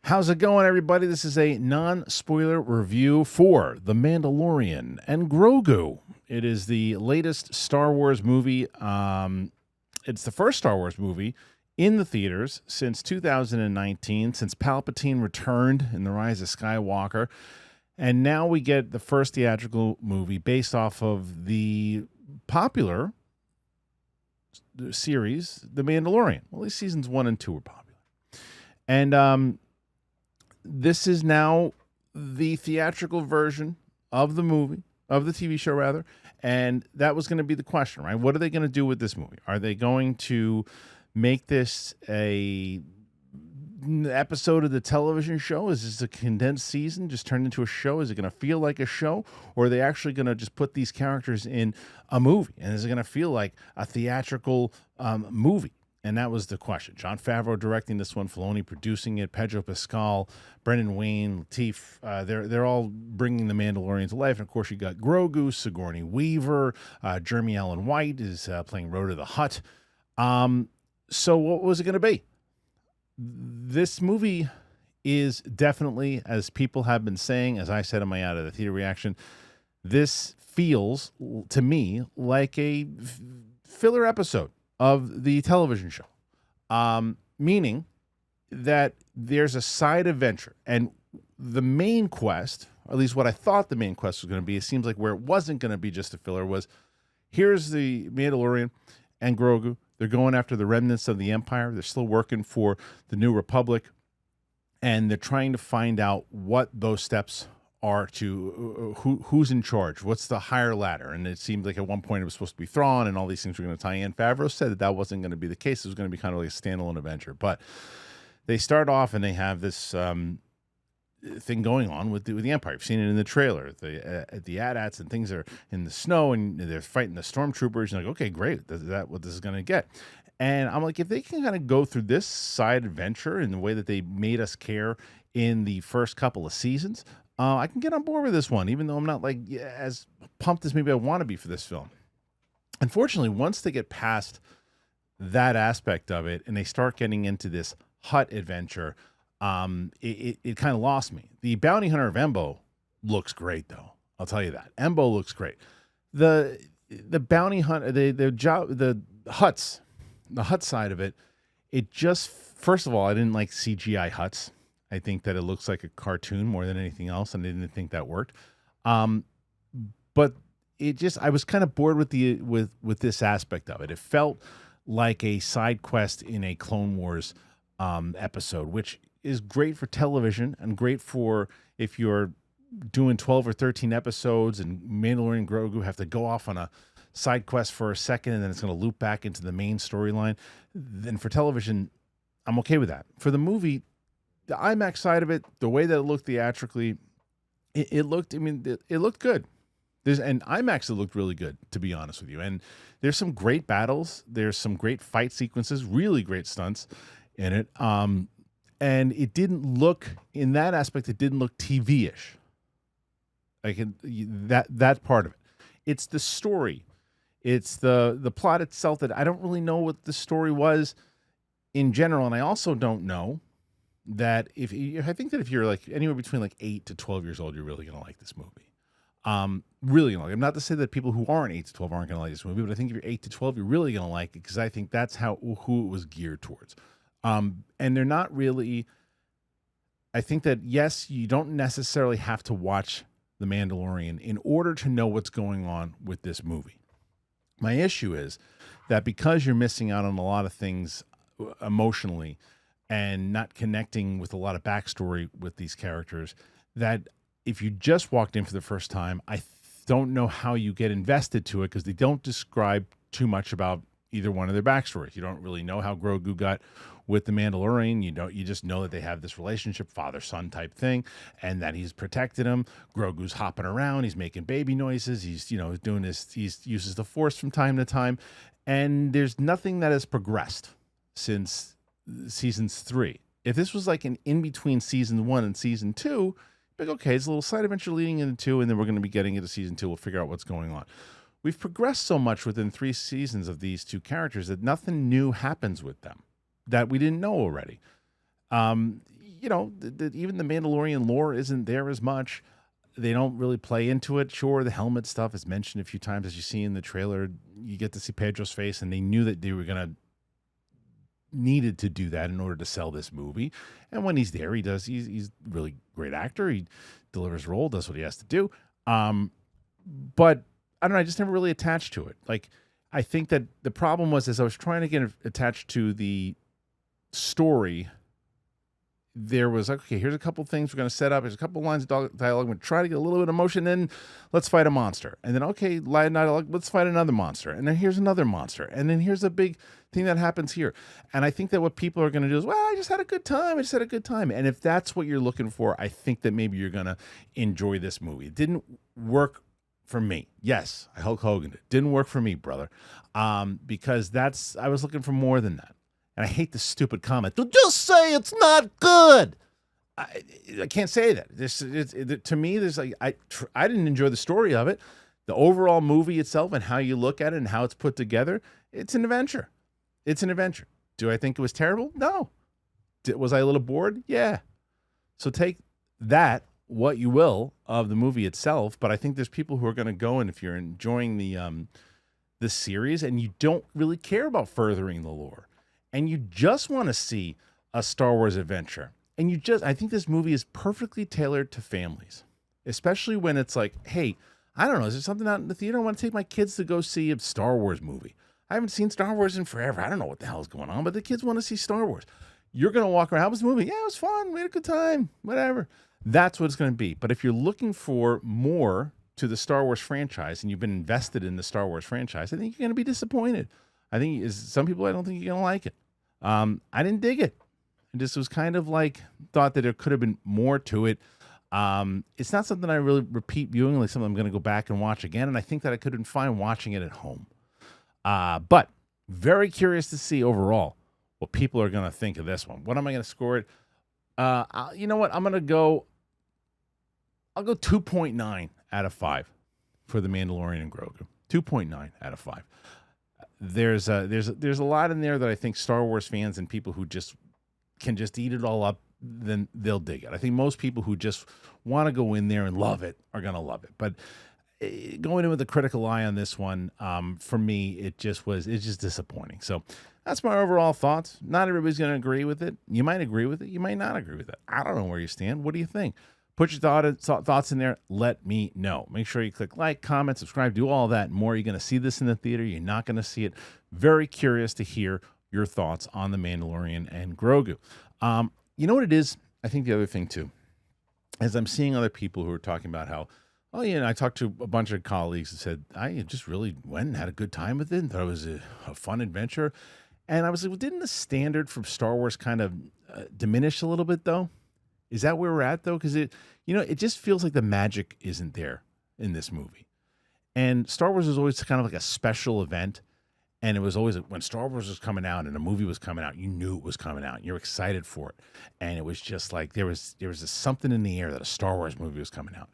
How's it going, everybody? This is a non-spoiler review for The Mandalorian and Grogu. It is the latest Star Wars movie. It's the first Star Wars movie in the theaters since 2019, since Palpatine returned in The Rise of Skywalker. And now we get the first theatrical movie based off of the popular series, The Mandalorian. Well, at least seasons 1 and 2 were popular. And this is now the theatrical version of the movie, of the TV show, rather. And that was going to be the question, right? What are they going to do with this movie? Are they going to make this a episode of the television show? Is this a condensed season just turned into a show? Is it going to feel like a show? Or are they actually going to just put these characters in a movie? And is it going to feel like a theatrical movie? And that was the question. Jon Favreau directing this one, Filoni producing it, Pedro Pascal, Brendan Wayne, Latif. They're all bringing the Mandalorian to life. And of course, you got Grogu, Sigourney Weaver, Jeremy Allen White is playing Rhoda the Hutt. So what was it going to be? This movie is definitely, as people have been saying, as I said in my out of the theater reaction, this feels to me like a filler episode of the television show, meaning that there's a side adventure, and the main quest, or at least what I thought the main quest was going to be, it seems like where it wasn't going to be just a filler was, here's the Mandalorian and Grogu. They're going after the remnants of the Empire. They're still working for the New Republic, and they're trying to find out what those steps are to who's in charge, what's the higher ladder. And it seemed like at one point it was supposed to be Thrawn and all these things were going to tie in. Favreau said that that wasn't going to be the case. It was going to be kind of like a standalone adventure. But they start off and they have this thing going on with the Empire. You've seen it in the trailer. The AT-ATs and things are in the snow and they're fighting the stormtroopers. You're like, okay, great. Is that what this is going to get? And I'm like, if they can kind of go through this side adventure in the way that they made us care in the first couple of seasons, I can get on board with this one, even though I'm not like as pumped as maybe I want to be for this film. Unfortunately, once they get past that aspect of it and they start getting into this Hutt adventure, it kind of lost me. The bounty hunter of Embo looks great, though. I'll tell you that. Embo looks great. The bounty hunter, the Hutts, the Hutt side of it just, first of all, I didn't like CGI Hutts. I think that it looks like a cartoon more than anything else, and I didn't think that worked. But it just, I was kind of bored with this aspect of it. It felt like a side quest in a Clone Wars episode, which is great for television and great for if you're doing 12 or 13 episodes and Mandalorian and Grogu have to go off on a side quest for a second and then it's going to loop back into the main storyline. Then for television, I'm okay with that. For the movie, the IMAX side of it, the way that it looked theatrically, it looked good. And IMAX, it looked really good, to be honest with you. And there's some great battles. There's some great fight sequences, really great stunts in it. And it didn't look, in that aspect, it didn't look TV-ish. Like that part of it. It's the story. It's the plot itself that I don't really know what the story was in general. And I also don't know that I think that if you're like anywhere between like 8 to 12 years old, you're really going to like this movie. Really going to like it. I'm not to say that people who aren't 8 to 12 aren't going to like this movie, but I think if you're 8 to 12, you're really going to like it because I think that's who it was geared towards. And they're not really, I think that, yes, you don't necessarily have to watch The Mandalorian in order to know what's going on with this movie. My issue is that because you're missing out on a lot of things emotionally and not connecting with a lot of backstory with these characters, that if you just walked in for the first time, I don't know how you get invested to it because they don't describe too much about either one of their backstories. You don't really know how Grogu got with the Mandalorian. You just know that they have this relationship, father-son type thing, and that he's protected him. Grogu's hopping around, he's making baby noises, he's doing this, he uses the Force from time to time, and there's nothing that has progressed since seasons 3. If this was like an in-between season 1 and season 2, like, okay, it's a little side adventure leading into 2, and then we're going to be getting into season 2. We'll figure out what's going on. We've progressed so much within 3 seasons of these two characters that nothing new happens with them that we didn't know already. even the Mandalorian lore isn't there as much. They don't really play into it. Sure, the helmet stuff is mentioned a few times, as you see in the trailer. You get to see Pedro's face, and they knew that they were needed to do that in order to sell this movie. And when he's there, he's a really great actor. He delivers role, does what he has to do. But I don't know, I just never really attached to it. Like, I think that the problem was, as I was trying to get attached to the story, there was, okay, here's a couple things we're going to set up. There's a couple lines of dialogue. We're going to try to get a little bit of emotion. Then let's fight a monster. And then, okay, line of dialogue, let's fight another monster. And then here's another monster. And then here's a big thing that happens here. And I think that what people are going to do is, well, I just had a good time. And if that's what you're looking for, I think that maybe you're going to enjoy this movie. It didn't work for me. Yes, I Hulk Hogan. It didn't work for me, brother. Because I was looking for more than that. And I hate the stupid comment. Just say it's not good. I can't say that. To me, there's like I didn't enjoy the story of it. The overall movie itself and how you look at it and how it's put together, it's an adventure. It's an adventure. Do I think it was terrible? No. Was I a little bored? Yeah. So take that, what you will, of the movie itself. But I think there's people who are going to go, and if you're enjoying the series and you don't really care about furthering the lore, and you just want to see a Star Wars adventure, and I think this movie is perfectly tailored to families, especially when it's like, hey, I don't know, is there something out in the theater? I want to take my kids to go see a Star Wars movie. I haven't seen Star Wars in forever. I don't know what the hell is going on, but the kids want to see Star Wars. You're going to walk around, how was the movie? Yeah, it was fun. We had a good time, whatever. That's what it's going to be. But if you're looking for more to the Star Wars franchise and you've been invested in the Star Wars franchise, I think you're going to be disappointed. I think some people, I don't think you're going to like it. I didn't dig it. I just was kind of like, thought that there could have been more to it. It's not something I really repeat viewing, like something I'm going to go back and watch again. And I think that I couldn't find watching it at home. But very curious to see overall what people are going to think of this one. What am I going to score it? You know what? I'll go 2.9 out of 5 for the Mandalorian and Grogu. 2.9 out of 5. There's a lot in there that I think Star Wars fans and people who just can just eat it all up, then they'll dig it. I think most people who just want to go in there and love it are going to love it. But going in with a critical eye on this one, for me, it's just disappointing. So that's my overall thoughts. Not everybody's going to agree with it. You might agree with it. You might not agree with it. I don't know where you stand. What do you think? Put your thoughts in there. Let me know. Make sure you click like, comment, subscribe, do all that and more. You're going to see this in the theater. You're not going to see it. Very curious to hear your thoughts on The Mandalorian and Grogu. You know what it is? I think the other thing, too, is I'm seeing other people who are talking about how, oh, yeah, and I talked to a bunch of colleagues and said, I just really went and had a good time with it and thought it was a fun adventure. And I was like, well, didn't the standard from Star Wars kind of diminish a little bit, though? Is that where we're at, though? Because it just feels like the magic isn't there in this movie. And Star Wars is always kind of like a special event. And it was always when Star Wars was coming out and a movie was coming out, you knew it was coming out. You're excited for it. And it was just like there was something in the air that a Star Wars movie was coming out.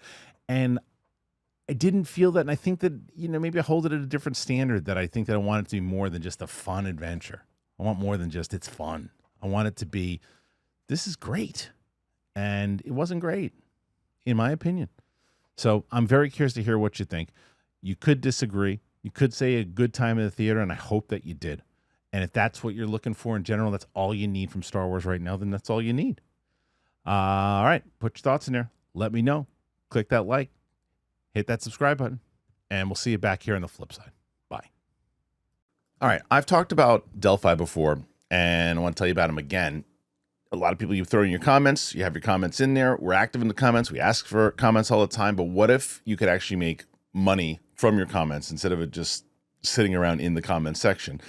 And I didn't feel that. And I think that, maybe I hold it at a different standard, that I think that I want it to be more than just a fun adventure. I want more than just it's fun. I want it to be, this is great. And it wasn't great, in my opinion. So I'm very curious to hear what you think. You could disagree. You could say a good time in the theater, and I hope that you did. And if that's what you're looking for in general, that's all you need from Star Wars right now, then that's all you need. All right, put your thoughts in there. Let me know. Click that like. Hit that subscribe button. And we'll see you back here on the flip side. Bye. All right, I've talked about Delphi before, and I want to tell you about them again. A lot of people, you throw in your comments. You have your comments in there. We're active in the comments. We ask for comments all the time. But what if you could actually make money from your comments instead of it just sitting around in the comment section?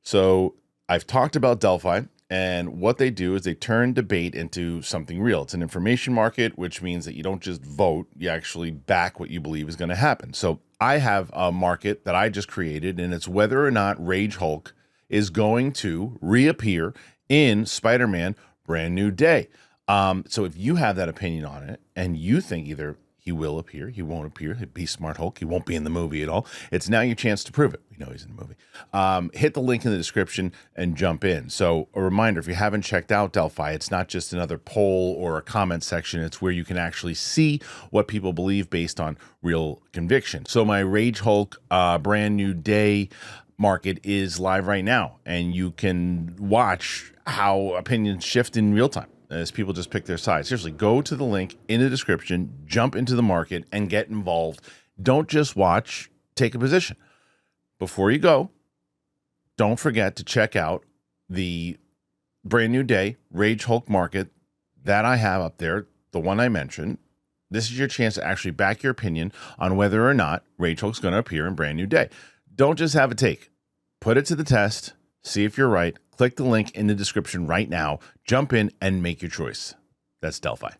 So I've talked about Delphi, and what they do is they turn debate into something real. It's an information market, which means that you don't just vote. You actually back what you believe is going to happen. So I have a market that I just created, and it's whether or not Rage Hulk is going to reappear in Spider-Man Brand New Day. So if you have that opinion on it and you think either He will appear. He won't appear. He'll be Smart Hulk. He won't be in the movie at all. It's now your chance to prove it. We know he's in the movie. Hit the link in the description and jump in. So a reminder, if you haven't checked out Delphi, it's not just another poll or a comment section. It's where you can actually see what people believe based on real conviction. So my Rage Hulk brand new day market is live right now, and you can watch how opinions shift in real time as people just pick their side. Seriously, go to the link in the description, jump into the market, and get involved. Don't just watch, take a position. Before you go, don't forget to check out the brand new day Rage Hulk market that I have up there, the one I mentioned. This is your chance to actually back your opinion on whether or not Rage Hulk's going to appear in brand new day. Don't just have a take. Put it to the test. See if you're right. Click the link in the description right now. Jump in and make your choice. That's Delphi.